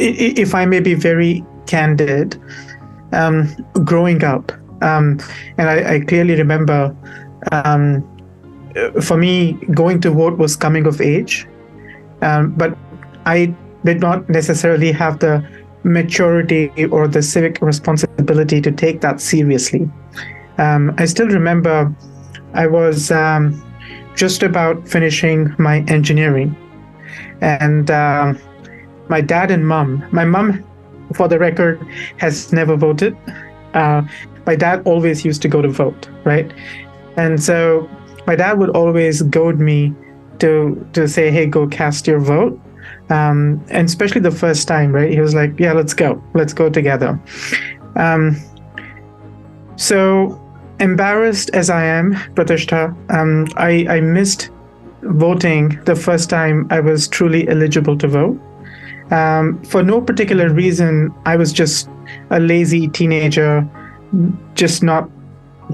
if I may be very candid, growing up, and I clearly remember, um, for me, going to vote was coming of age, but I did not necessarily have the maturity or the civic responsibility to take that seriously. I still remember I was just about finishing my engineering, and my dad and my mom, for the record, has never voted. Uh, my dad always used to go to vote, right? And so my dad would always goad me to say, "Hey, go cast your vote." And especially the first time, right? He was like, "Yeah, let's go together." Um, so embarrassed as I am, Pratishtha, I missed voting the first time I was truly eligible to vote. For no particular reason, I was just a lazy teenager, just not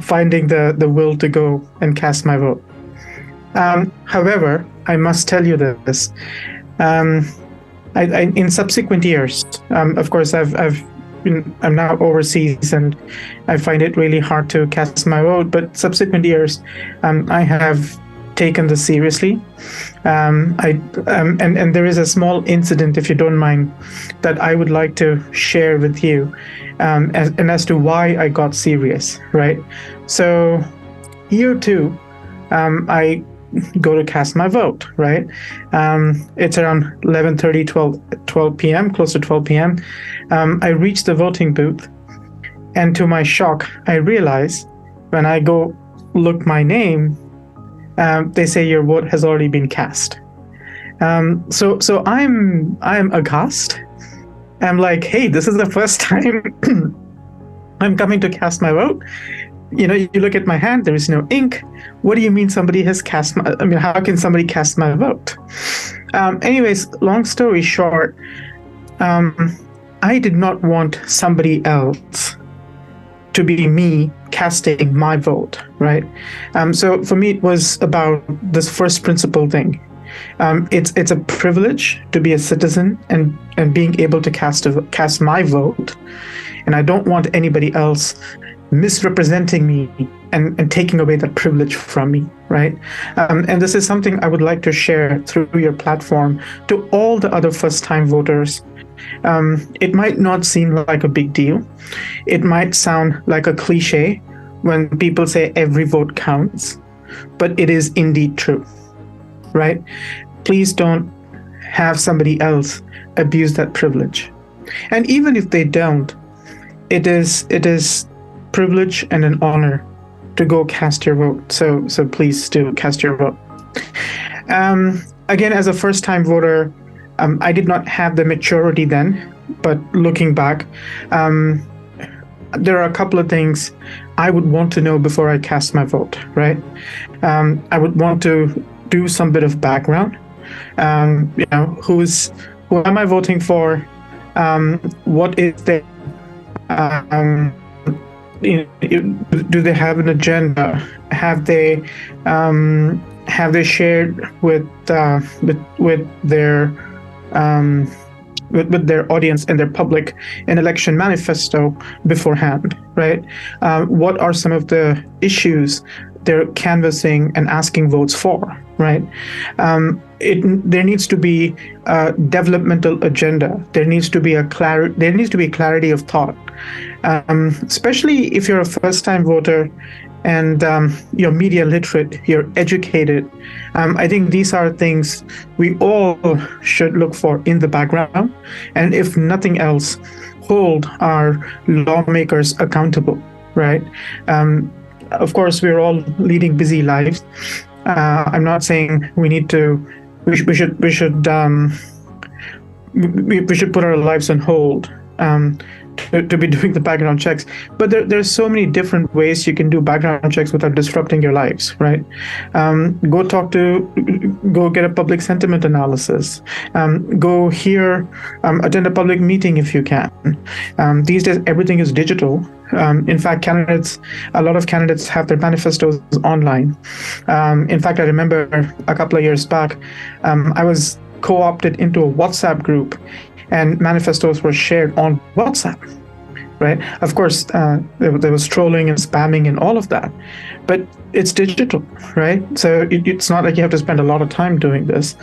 finding the will to go and cast my vote. However, I must tell you this. In subsequent years, of course, I'm now overseas, and I find it really hard to cast my vote. But subsequent years, I have taken this seriously. And there is a small incident, if you don't mind, that I would like to share with you, as to why I got serious. Right. So here too, I go to cast my vote, right? It's around 11:30, 12 p.m., close to 12 p.m. I reach the voting booth, and to my shock, I realize when I go look my name, they say your vote has already been cast. So I'm aghast. I'm like, hey, this is the first time I'm coming to cast my vote. You look at my hand, there is no ink. What do you mean somebody has cast how can somebody cast my vote? Anyways, long story short, I did not want somebody else to be me casting my vote, right? So for me, it was about this first principle thing. It's a privilege to be a citizen and being able to cast my vote, and I don't want anybody else misrepresenting me and taking away that privilege from me, right? And this is something I would like to share through your platform to all the other first-time voters. It might not seem like a big deal. It might sound like a cliche when people say every vote counts, but it is indeed true, right? Please don't have somebody else abuse that privilege. And even if they don't, it is privilege and an honor to go cast your vote. So please do cast your vote. Again, as a first-time voter, I did not have the maturity then, but looking back, there are a couple of things I would want to know before I cast my vote, right? I would want to do some bit of background. Who am I voting for? What is the do they have an agenda? Have they shared with their with their audience and their public an election manifesto beforehand, right? What are some of the issues they're canvassing and asking votes for, right? There needs to be a developmental agenda. There needs to be clarity of thought, especially if you're a first-time voter and you're media literate, you're educated. I think these are things we all should look for in the background, and if nothing else, hold our lawmakers accountable, right? Of course, we're all leading busy lives. I'm not saying we should put our lives on hold to be doing the background checks, but there's so many different ways you can do background checks without disrupting your lives, right? Go get a public sentiment analysis, go attend a public meeting if you can. These days everything is digital. In fact, a lot of candidates have their manifestos online. In fact, I remember a couple of years back, I was co-opted into a WhatsApp group, and manifestos were shared on WhatsApp, right? Of course, there was trolling and spamming and all of that, but it's digital, right? So it's not like you have to spend a lot of time doing this.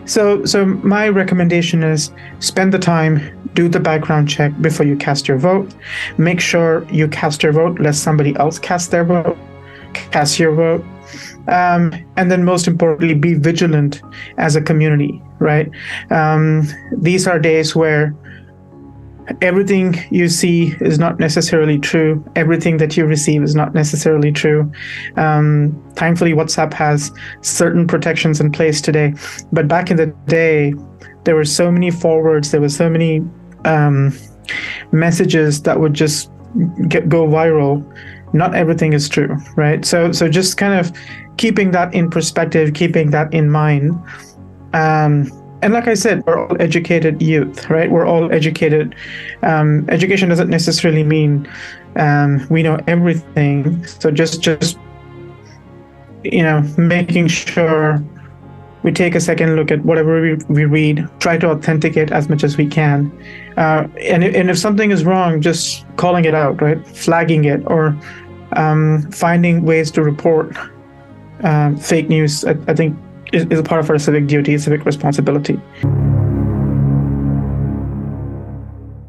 So my recommendation is spend the time, do the background check before you cast your vote. Make sure you cast your vote, let somebody else cast their vote, cast your vote. And then most importantly, be vigilant as a community, right? These are days where everything you see is not necessarily true. Everything that you receive is not necessarily true. Thankfully, WhatsApp has certain protections in place today. But back in the day, there were so many forwards, there were so many messages that would just go viral. Not everything is true, right? So just kind of keeping that in perspective, keeping that in mind. And like I said, we're all educated youth, right? We're all educated. Education doesn't necessarily mean we know everything. So just making sure we take a second look at whatever we read, try to authenticate as much as we can. And if something is wrong, just calling it out, right? Flagging it, or finding ways to report fake news, I think is a part of our civic duty, civic responsibility.